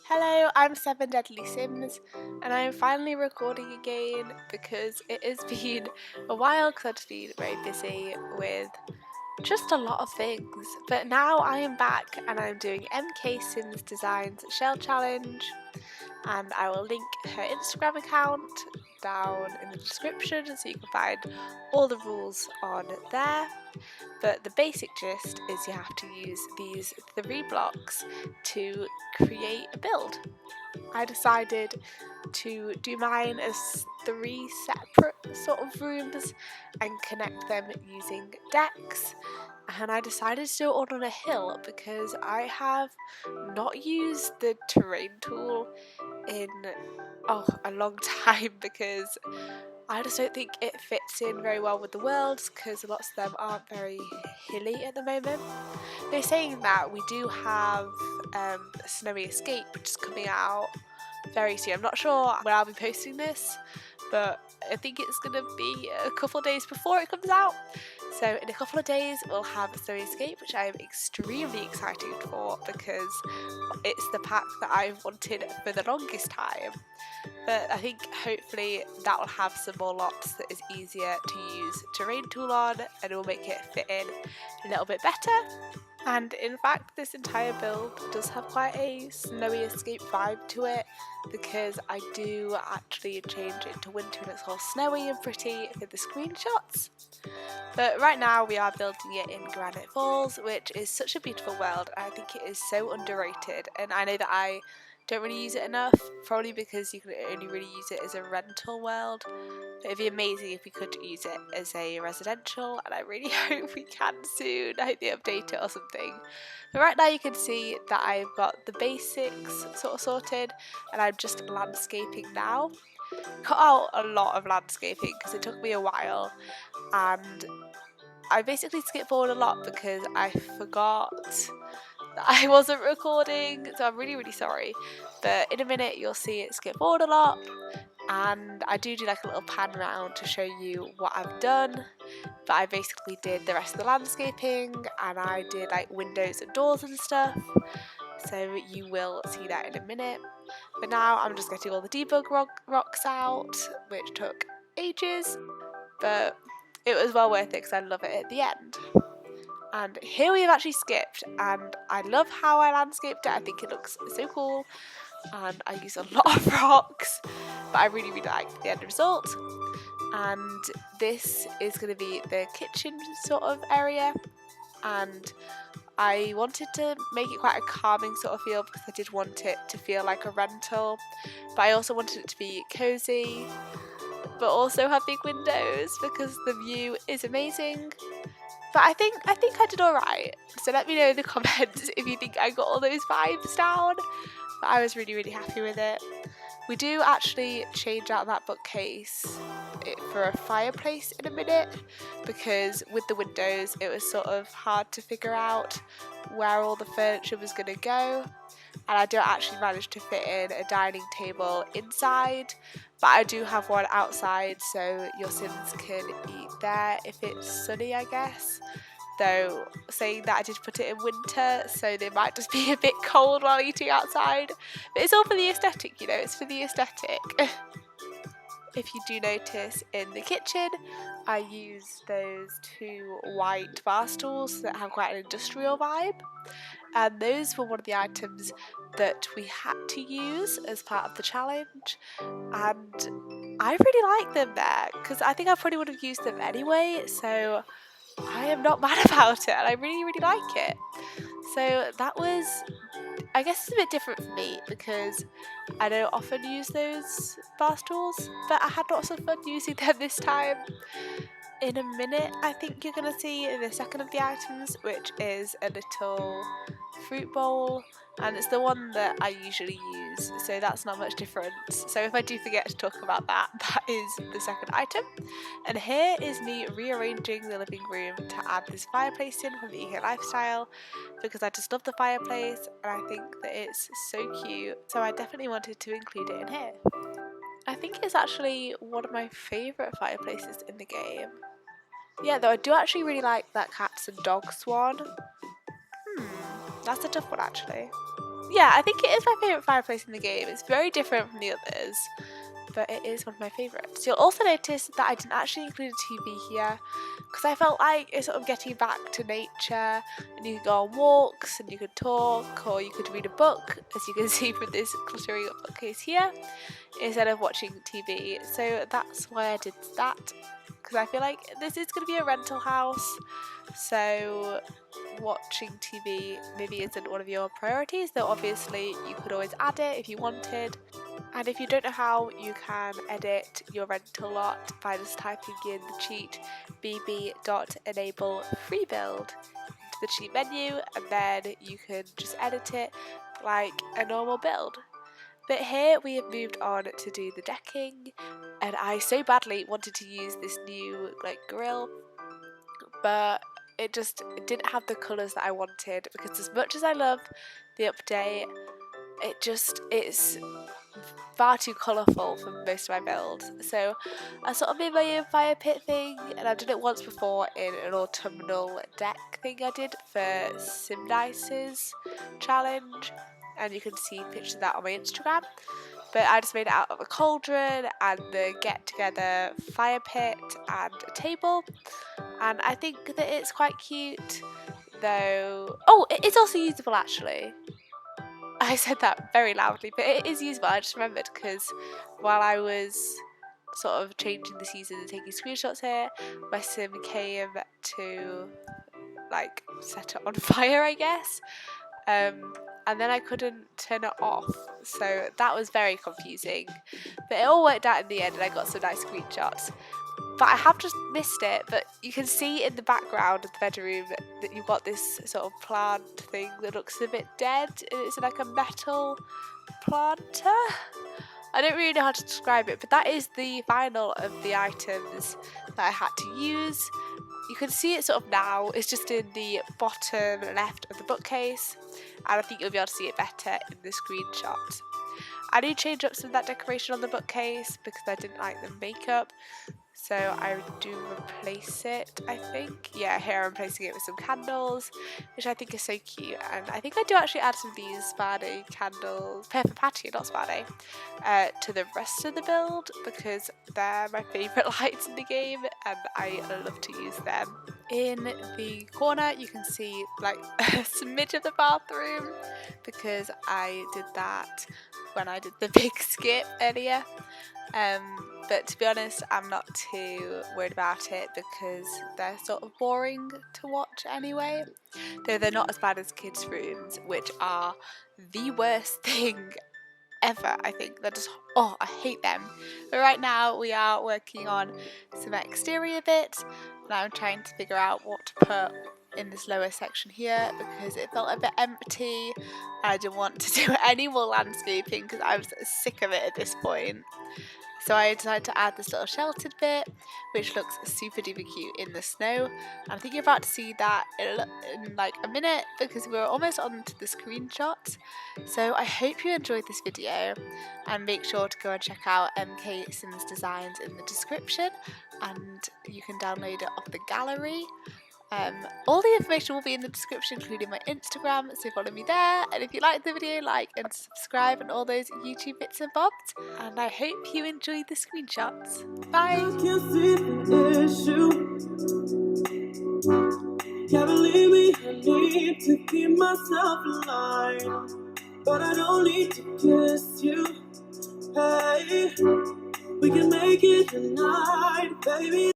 Hello, I'm 7 Deadly Sims, and I'm finally recording again because it has been a while because I've just been very busy with just a lot of things. But now I am back and I'm doing MK Sims Designs Shell Challenge, and I will link her Instagram account down in the description so you can find all the rules on there. But the basic gist is you have to use these 3 blocks to create a build. I decided to do mine as 3 separate sort of rooms and connect them using decks, and I decided to do it all on a hill because I have not used the terrain tool in a long time because I just don't think it fits in very well with the worlds because lots of them aren't very hilly at the moment. They're saying that we do have Snowy Escape, which is coming out very soon. I'm not sure when I'll be posting this, but I think it's going to be a couple of days before it comes out. So in a couple of days we'll have Snowy Escape, which I am extremely excited for because it's the pack that I've wanted for the longest time. But I think hopefully that will have some more lots that is easier to use terrain tool on, and it will make it fit in a little bit better. And in fact, this entire build does have quite a Snowy Escape vibe to it because I do actually change it into winter and it's all snowy and pretty in the screenshots. But right now we are building it in Granite Falls, which is such a beautiful world. I think it is so underrated, and I know that I don't really use it enough, probably because you can only really use it as a rental world. But it'd be amazing if we could use it as a residential, and I really hope we can soon. I hope they update it or something. But right now you can see that I've got the basics sort of sorted, and I'm just landscaping now. Cut out a lot of landscaping because it took me a while, and I basically skipped forward a lot because I forgot that I wasn't recording, so I'm really sorry. But in a minute you'll see it skip forward a lot, and I do like a little pan around to show you what I've done. But I basically did the rest of the landscaping, and I did like windows and doors and stuff, so you will see that in a minute. But now I'm just getting all the debug rocks out, which took ages, but it was well worth it because I love it at the end. And here we have actually skipped, and I love how I landscaped it. I think it looks so cool, and I use a lot of rocks, but I really like the end result. And this is going to be the kitchen sort of area, and I wanted to make it quite a calming sort of feel because I did want it to feel like a rental, but I also wanted it to be cozy but also have big windows because the view is amazing. But I think I did alright, so let me know in the comments if you think I got all those vibes down. But I was really happy with it. We do actually change out that bookcase for a fireplace in a minute because with the windows it was sort of hard to figure out where all the furniture was going to go, and I don't actually manage to fit in a dining table inside, but I do have one outside so your Sims can eat there if it's sunny, I guess. Though saying that, I did put it in winter, so they might just be a bit cold while eating outside. But it's all for the aesthetic, you know, it's for the aesthetic. If you do notice in the kitchen, I use those 2 white bar stools that have quite an industrial vibe. And those were one of the items that we had to use as part of the challenge. And I really like them there because I think I probably would have used them anyway, so I am not mad about it, and I really like it. So that was, I guess it's a bit different for me because I don't often use those bar stools, but I had lots of fun using them this time. In a minute I think you're going to see the second of the items, which is a little fruit bowl, and it's the one that I usually use, so that's not much difference. So if I do forget to talk about that, that is the second item. And here is me rearranging the living room to add this fireplace in from the Eco Lifestyle because I just love the fireplace and I think that it's so cute, so I definitely wanted to include it in here. I think it's actually one of my favourite fireplaces in the game. Yeah, though I do actually really like that cats and dogs one. That's a tough one, actually. Yeah, I think it is my favourite fireplace in the game. It's very different from the others, but it is one of my favourites. You'll also notice that I didn't actually include a TV here because I felt like it's sort of getting back to nature, and you could go on walks and you could talk, or you could read a book, as you can see from this cluttering up bookcase here, instead of watching TV. So that's why I did that, because I feel like this is going to be a rental house, so watching TV maybe isn't one of your priorities, though obviously you could always add it if you wanted. And if you don't know how, you can edit your rental lot by just typing in the cheat bb.enable free build into the cheat menu, and then you can just edit it like a normal build. But here we have moved on to do the decking, and I so badly wanted to use this new like grill, but it didn't have the colours that I wanted, because as much as I love the update, it's far too colourful for most of my builds. So I sort of made my own fire pit thing, and I've done it once before in an autumnal deck thing I did for sims4's challenge, and you can see pictures of that on my Instagram. But I just made it out of a cauldron and the get together fire pit and a table, and I think that it's quite cute, though. Oh, it's also usable actually. I said that very loudly, but it is usable. I just remembered because while I was sort of changing the season and taking screenshots here, my sim came to like set it on fire, I guess, and then I couldn't turn it off, so that was very confusing. But it all worked out in the end, and I got some nice screenshots. But I have just missed it, but you can see in the background of the bedroom that you've got this sort of plant thing that looks a bit dead, and it's like a metal planter. I don't really know how to describe it, but that is the final of the items that I had to use. You can see it sort of now, it's just in the bottom left of the bookcase, and I think you'll be able to see it better in the screenshot. I did change up some of that decoration on the bookcase because I didn't like the makeup, so I do replace it, I think. Yeah, here I'm replacing it with some candles, which I think is so cute. And I think I do actually add some of these Sparday candles, Pepper Patty, not Sparday, to the rest of the build, because they're my favourite lights in the game and I love to use them. In the corner you can see like a smidge of the bathroom, because I did that when I did the big skip earlier. But to be honest, I'm not too worried about it because they're sort of boring to watch anyway. Though they're not as bad as kids' rooms, which are the worst thing ever, I think. They're just, oh, I hate them. But right now we are working on some exterior bits, and I'm trying to figure out what to put in this lower section here because it felt a bit empty and I didn't want to do any more landscaping because I was sick of it at this point. So I decided to add this little sheltered bit, which looks super duper cute in the snow. And I think you're about to see that in like a minute because we're almost on to the screenshot. So I hope you enjoyed this video, and make sure to go and check out MK Sims Designs in the description, and you can download it off the gallery. All the information will be in the description, including my Instagram, so follow me there. And if you liked the video, like and subscribe and all those YouTube bits and bobs. And I hope you enjoyed the screenshots. Bye! Can't believe me, I need to keep myself alive, but I don't need to kiss you. Hey, we can make it tonight, baby.